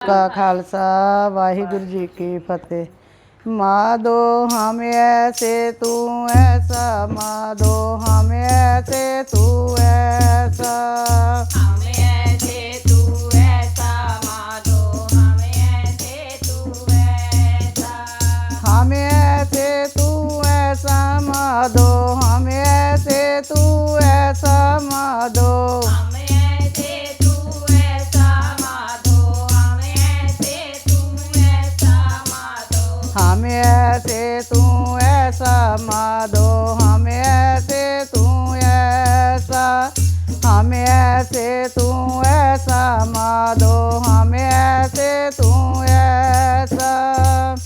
का खालसा वाहिगुरु जी की फतेह। माधो हम ऐसे तू ऐसा, माधो हम ऐसे तू ऐसा, हम ऐसे तू ऐसा, माधो हम ऐसे तू ऐसा, हम ऐसे तू ऐसा माधो, हम ऐसे तू ऐसा माधो, हम ऐसे तू ऐसा, माधो हम ऐसे तू ऐसा, माधो हम ऐसे तू ऐसा माधो, हम ऐसे तू ऐसा, हम ऐसे तू ऐसा माधो, हम ऐसे तू ऐसा,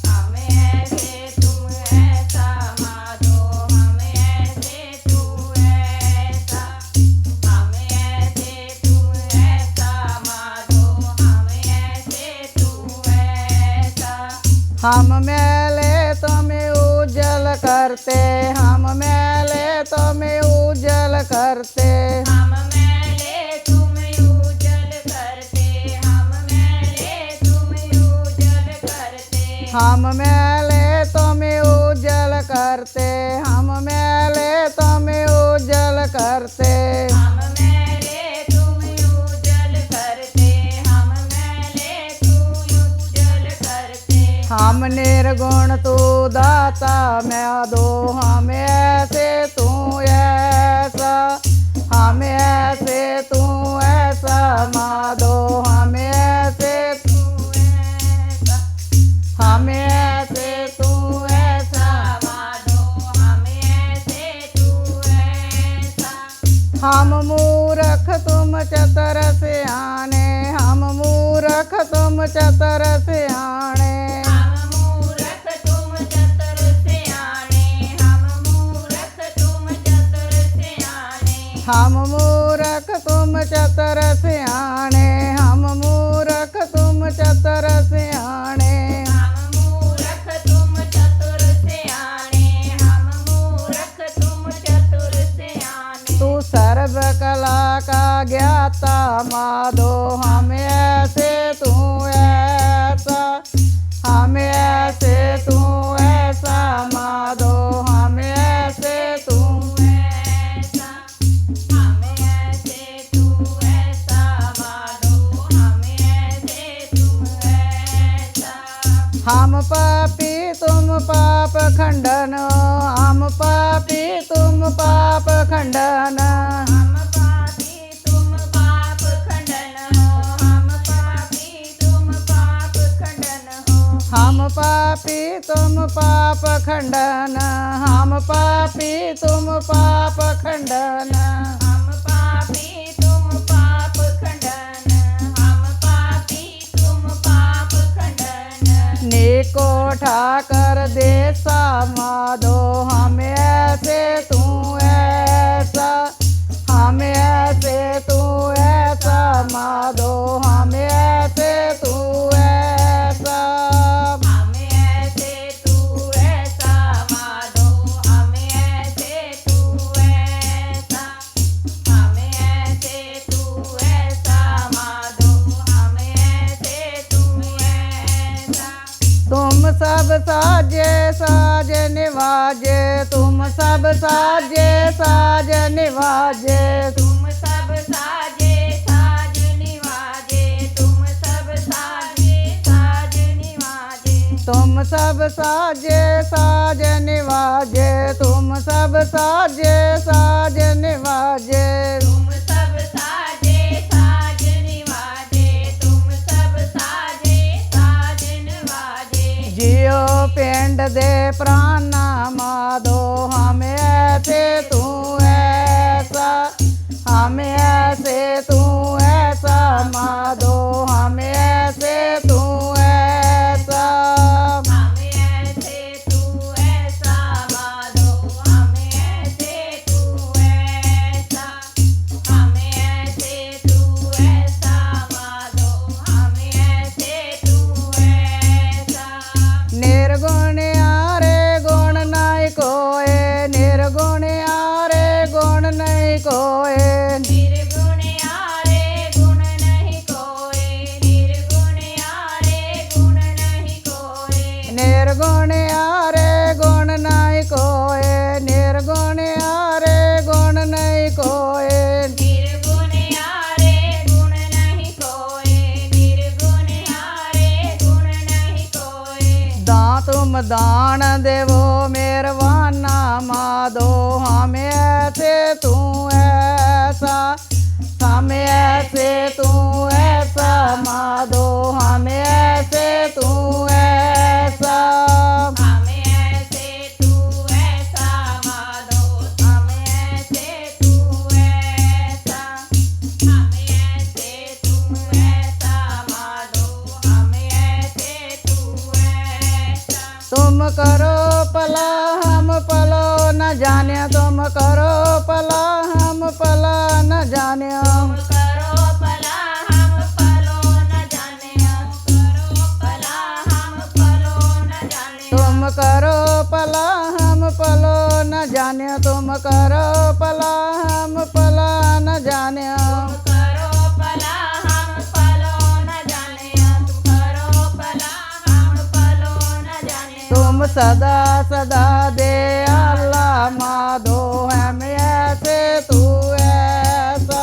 हम ऐसे तू ऐसा, माधो हम ऐसे तू ऐसा, हम ऐसे तू ऐसा, माधो हम ऐसे तू ऐसा, हम मैले तुम्हें उज्जल करते, हम मैले तुम्हें उज्जल करते, हम मैले तुम उजल करते, हम मैले तुम उजल करते, हम मैले तुम्हें उज्जल करते, हम मैले तुम्हें उज्जल करते, हम मैले तुम उजल करते, हम मैले तुम उजल करते, हम निर्गुण तू दाता माधो, हम ऐसे तू ऐसा, हम ऐसे तू ऐसा माधो, हम ऐसे तू ऐसा, हम ऐसे तू ऐसा, माधो हम ऐसे तू ऐसा, हम मूर्ख तुम चतर सियाने, हम मूर्ख तुम चतर सियाने, हम मूर्ख तुम चतुर सियाने, हम मूर्ख तुम चतुर सियाने, हम मूर्ख तुम चतर सियाने, हम मूर्ख तुम चतर सियाने, हम मूर्ख तुम चतुर सियाने, हम मूर्ख तुम चतुर सियाने, तू सर्व कला का ज्ञाता माधो, हम ऐसे तू ऐसा, हम ऐसे तू ऐसा माधो, हम ऐसे तू ऐसा, हम ऐसे तू ऐसा, माधो हम ऐसे तू ऐसा, हम पापी तुम पाप खंडन, हम पापी तुम पाप खंडन, हम पापी तुम पाप खंडन हो, हम पापी तुम पाप खंडन हो, हम पापी तुम पाप खंडन, हम पापी तुम पाप खंडन, हम पापी तुम पाप खंडन, हम पापी तुम पाप खंडन, नीको ठाकर देसा माधो, हम ऐसे तू ऐसा, हम ऐसे तू ऐसा माधो, हम ऐसे तू ऐसा, हम ऐसे तू ऐसा, माधो हम ऐसे तू ऐसा, हम ऐसे तू ऐसा, माधो हम ऐसे तू ऐसा, तुम सब साजे साज निवाजे, तुम सब साजे साज निवाजे, तुम सब साजे साज निवाजे, तुम सब साजे साज निवाजे, तुम सब साजे साज निवाजे, तुम सब साजे साज निवाजे, तुम सब साजे साज निवाजे, तुम सब साजे साज निवाजे, जियो पिंड दे प्राणा माधो, हम ऐसे तू ऐसा, हम ऐसे तू ऐसा माधो, हम ऐसे तू ऐसा, हम ऐसे तू ऐसा, माधो हम ऐसे तू ऐसा, हम ऐसे तू ऐसा, माधो हम ऐसे तू ऐसा, निर्गुण आरे गुण नाय कोए, निर्गुण आरे दान देवो मेहरबाना माधो हमें ऐसे तू ऐसा हमें ऐसे तू ऐसा माधो हमें ऐसे तू ऐसा हमें ऐसे तू ऐसा माधो हमें ऐसे तू ऐसा हमें ऐसे तू ऐसा माधो हमें ऐसे तू ऐसा तुम करो पला हम पलो न जाने तुम करो पला हम पला न जाने करो भला हम पलो न जाने करो भला हम पलो न जाने तुम करो पला हम पलो न जाने तुम करो पला हम पला न जाने करो भला हम पलो न जाने करो भला हम पलो न जाने तुम सदा सदा दे अल्लाह माधो हमें ऐसे तू ऐसा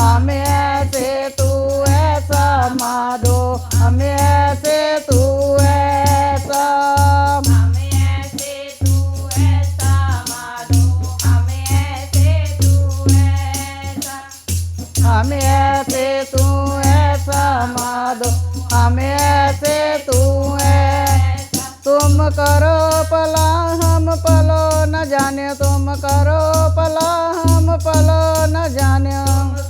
हमें ऐसे तू ऐसा माधो हमें ऐसे तू ऐसा हमें ऐसे तू ऐसा माधो हमें ऐसे तू ऐसा हमें ऐसे तू ऐसा माधो हमें ऐसे तू ऐसा तुम करो पला हम पलो न जाने तुम करो पला हम पलो न जाने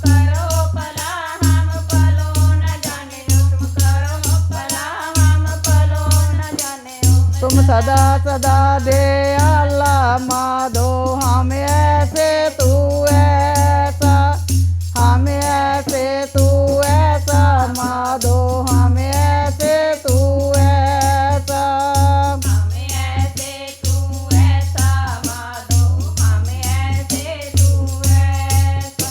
करो भला हम पलो न जाने तुम करो भला हम पलो न जाने तुम सदा सदा दे अल्लाह माधो हमें ऐसे तू ऐसा हमें ऐसे तू ऐसा माधो हमें ऐसे तू ऐसा हमें ऐसे तू ऐसा माधो हमें ऐसे तू ऐसा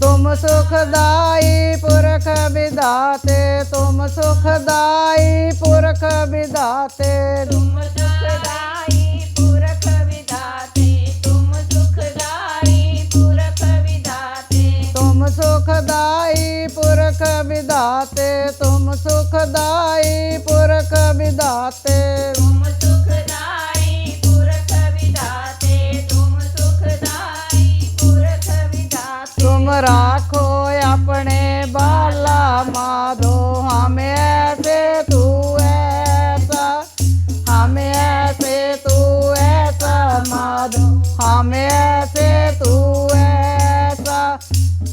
तुम सुखदाई पुरख विधाते तुम सुखदाई पुरख विधाते तुम सुखदाई पुरख विधाते तुम सुखदाई पुरख विधाते तुम सुखदाई पुरख विधाते तुम सुखदाई पुरख विधाते तुम सुखदाई पुरख विधाते तुम सुखदाई पुरख विधाते तुम राखो अपने बाला माधो हमें ऐसे तू ऐसा हमें ऐसे तू ऐसा माधो हमें ऐसे तू ऐसा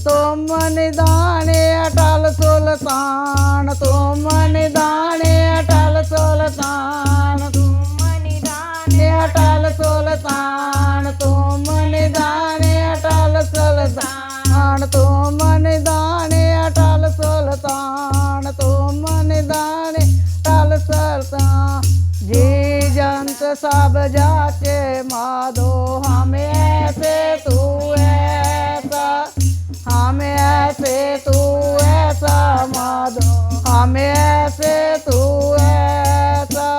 तुम निदाने अटल सुल्तान तुम निदाने अटल सुल्तान तुम निदान अटल सुल्तान तुम निदाने अटल सुल्तान तुम निदाने अटल सुल्तान तुम निदाने अटल सुल्तान जी जंत सब जाचे माधो हमें ऐसे तू ऐसा हमें ऐसे तू ऐसा माधो हमें ऐसे तू ऐसा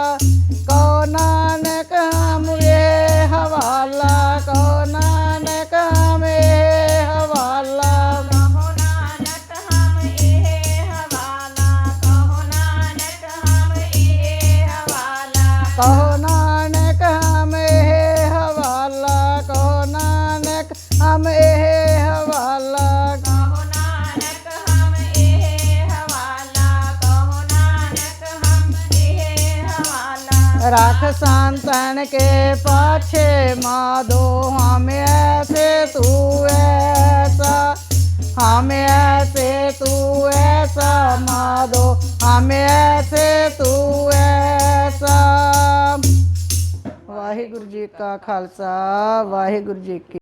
कहो नानक हम ये हवाला कहो नानक हम ये हवाला कहो नानक हम ये हवाला कहो नानक हम ये हवाला कहो नानक हम ये हवाला कहो नानक हम ये हवाला कहो नानक हम ये हवाला कहो नानक हम ये हवाला राख संतन के पाछे माधो हमें ऐसे तू ऐसा हमें ऐसे तू ऐसा माधो हमें ऐसे तू ऐसा वाहिगुरु जी का खालसा वाहिगुरु जी की